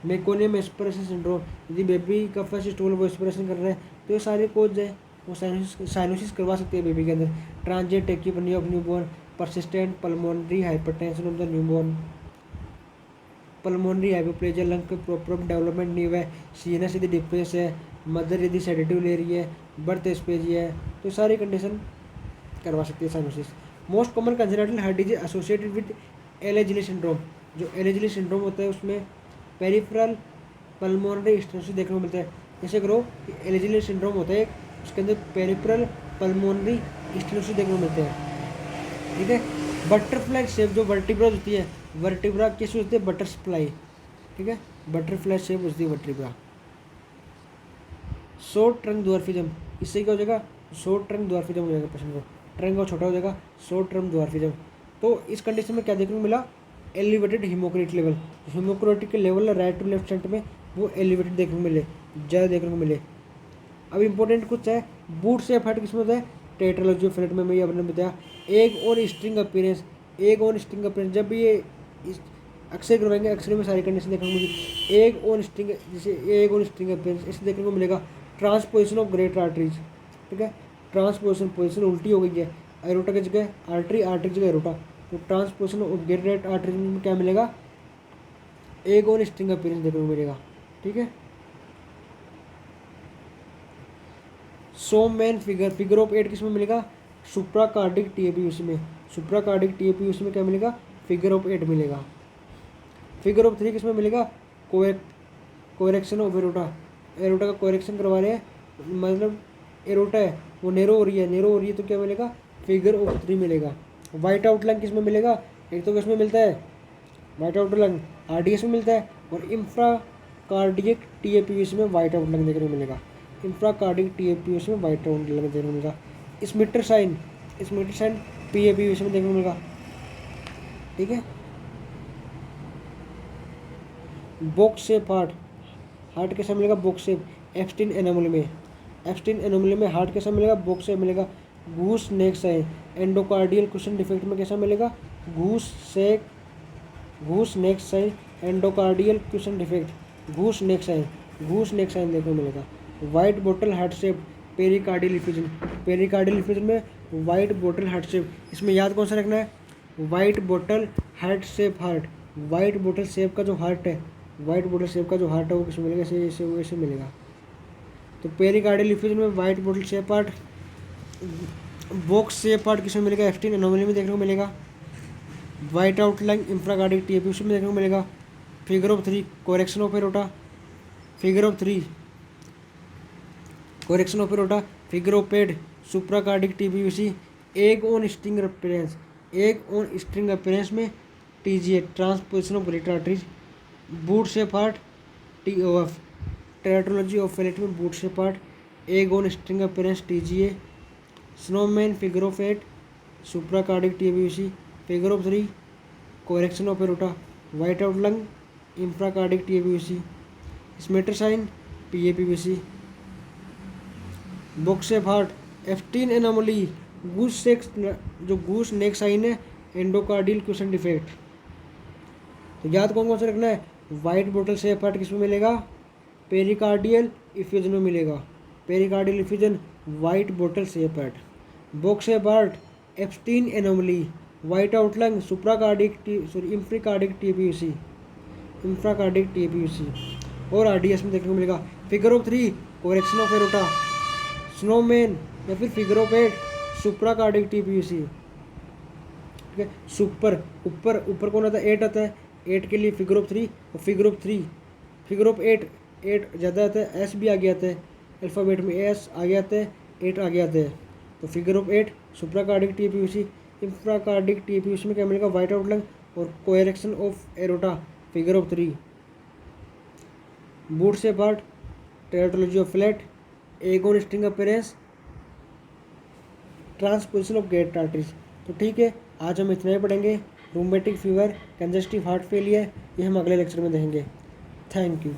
मेकोनियम एस्पिरेशन सिंड्रोम, यदि बेबी का फर्स्ट स्टूल वो एस्पिरेशन कर रहा है तो ये सारे कोज है, वो साइनोसिस करवा सकते हैं बेबी के अंदर। Transient tachypnoea of newborn, persistent pulmonary hypertension of the newborn, pulmonary hypoplasia, lung के प्रॉपर डेवलपमेंट नहीं हुआ है, सीएनएस यदि डिप्रेस है, मदर यदि सेडेटिव ले रही है, बर्थ एस्पेजिया है, तो सारी कंडीशन करवा सकती है cyanosis. Most common congenital heart disease associated with Alagille syndrome, जो एलेजिली सिंड्रोम होता है उसमें पेरिफेरल पल्मोनरी स्टेनोसिस देखने को मिलता है। जैसे करो एलेजिली सिंड्रोम होता है उसके अंदर पेरिफेरल पल्मोनरी स्टेनोसिस देखने को मिलते हैं, ठीक है। बटरफ्लाई शेप जो वर्टिब्रा होती है, वर्टिब्रा कैसी होती है, बटरफ्लाई, ठीक है, बटरफ्लाई शेप होती है वर्टिब्रा। शॉर्ट ट्रंक द्वार्फिज्म, इससे क्या हो जाएगा, शॉर्ट ट्रंक द्वार्फिज्म हो जाएगा पेशेंट को, ट्रंक को छोटा हो जाएगा, शॉर्ट ट्रंक द्वार्फिज्म। तो इस कंडीशन में क्या देखने को मिला, एलिवेटेड हीमोक्रेट लेवल, हीमोक्रेटिक के level right to left center में वो एलिवेटेड देखने को मिले, ज़्यादा देखने को मिले। अब इंपॉर्टेंट कुछ है, बूट से हार्ट किसमें होता है, टेट्रालॉजी ऑफ फ्लैट में मैं आपने बताया। एग और स्ट्रिंग अपीयरेंस, एग और स्ट्रिंग अपीयरेंस, जब भी ये एक्सरे करवाएंगे एक्सरे में सारी कंडीशन देखने को मिलेगी। एग और स्ट्रिंग, जैसे एग और स्ट्रिंग अपीयरेंस इससे देखने को मिलेगा। ट्रांसपोजिशन ऑफ ग्रेट आर्टरीज, ठीक है, ट्रांसपोजिशन, पोजिशन उल्टी हो गई है, एरोटा की जगह आर्टरी, आर्टरी की जगह एरोटा, तो ट्रांसपोजिशन ऑफ ग्रेट आर्टरीज में क्या मिलेगा, एग और स्ट्रिंग अपीयरेंस देखने को मिलेगा, ठीक है। So man figure, figure of 8 किसमें मिलेगा, सुप्राकार्डिक टीएपीयूसी में, सुप्राकार्डिक टीएपीयूसी में क्या मिलेगा, फिगर ऑफ 8 मिलेगा। फिगर ऑफ 3 किसमें मिलेगा, कोरेक्शन ऑफ एरोटा, एरोटा का कोरेक्शन करवा रहे हैं, मतलब एरोटा है वो नेरो हो रही है, नेरो हो रही है तो क्या मिलेगा, फिगर ऑफ 3 मिलेगा। वाइट आउट लंग किसमें मिलेगा, एक तो किसमें मिलता है, वाइट आउट लंग आरडीएस में मिलता है, और इंफ्राकार्डिक टीएपीयूसी में वाइट आउट लंग देखने को मिलेगा, इंफ्राकार्डिक टीएपीयूसी में वाइट आउट लंग देखने को मिलेगा। स्मिटर साइन, स्मिटर साइन पीएपीयूसी में देखने को मिलेगा, ठीक है। बॉक्स शेप हार्ट, हार्ट कैसा मिलेगा, बॉक्स शेप, एप्स्टीन एनोमली में, एप्स्टीन एनोमली में हार्ट कैसा मिलेगा, बॉक्स शेप मिलेगा। Goose neck sign, endocardial cushion defect में कैसा मिलेगा, goose neck sign, endocardial cushion defect, goose neck sign, goose neck sign देखने को मिलेगा। वाइट बोतल heart shape, pericardial effusion, pericardial effusion में वाइट बोतल हार्ट शेप, इसमें याद कौन सा रखना है, वाइट बोतल हार्ट शेप हार्ट, वाइट बोतल शेप का जो हार्ट है, वाइट बोतल शेप का जो हार्ट है वो किसमें मिलेगा, ऐसे मिलेगा। तो पेरिकार्डियल इफ्यूजन में वाइट बोतल shape heart, box shape heart किसमें मिलेगा, एप्स्टीन एनोमली में देखने को मिलेगा। White out lung infracardiac TAPVC में देखने को मिलेगा। Figure of 3 coarctation of aorta, figure of 3 coarctation of aorta, figure of 8 supracardiac TAPVC, egg on string appearance, egg on string appearance में TGA, transposition of great arteries. Boot shape heart, TOF, tetralogy of Fallot में boot shape heart, egg on string appearance TGA. Snowman figure of 8 supracardiac TAPVC, figure of 3 coarctation of aorta, white out lung infracardiac TAPVC, scimitar sign PAPVC. Box shape heart, Epstein anomaly, goose सेक्स, जो goose neck sign है, endocardial cushion defect. तो याद कौन सा रखना है, white बोतल शेप हार्ट किसमें मिलेगा, पेरिकार्डियल इफ्यूजन में मिलेगा, पेरिकार्डियल इफ्यूजन वाइट बोतल shape heart. Box shape heart, Epstein anomaly, white out lung supracardiac infracardiac TAPVC, infracardiac TAPVC और आरडीएस में देखने को मिलेगा। Figure of 3 coarctation of aorta, snowman या फिर फिगर ऑफ 8 सुप्राकार्डिक टीपीयूसी, ठीक है। सुपर ऊपर कौन आता है, 8 आता है, 8 के लिए फिगर ऑफ 3, और फिगर ऑफ 3 फिगर ऑफ 8 ज़्यादा आता है, एस भी आगे आता है, अल्फ़ाबेट में एस आगे आता है, 8 आगे आता है। तो फिगर ऑफ 8 सुप्राकार्डिक टीपीयूसी, इंफ्राकार्डिक टीपीयूसी में क्या मिलेगा, वाइट आउट लंग और coarctation of aorta, figure of 3। Boot shape heart, tetralogy of Fallot, egg on string appearance, transposition of great arteries. तो ठीक है, आज हम इतना ही पढ़ेंगे। Rheumatic fever, congestive heart failure, ये हम अगले लेक्चर में देखेंगे। Thank you.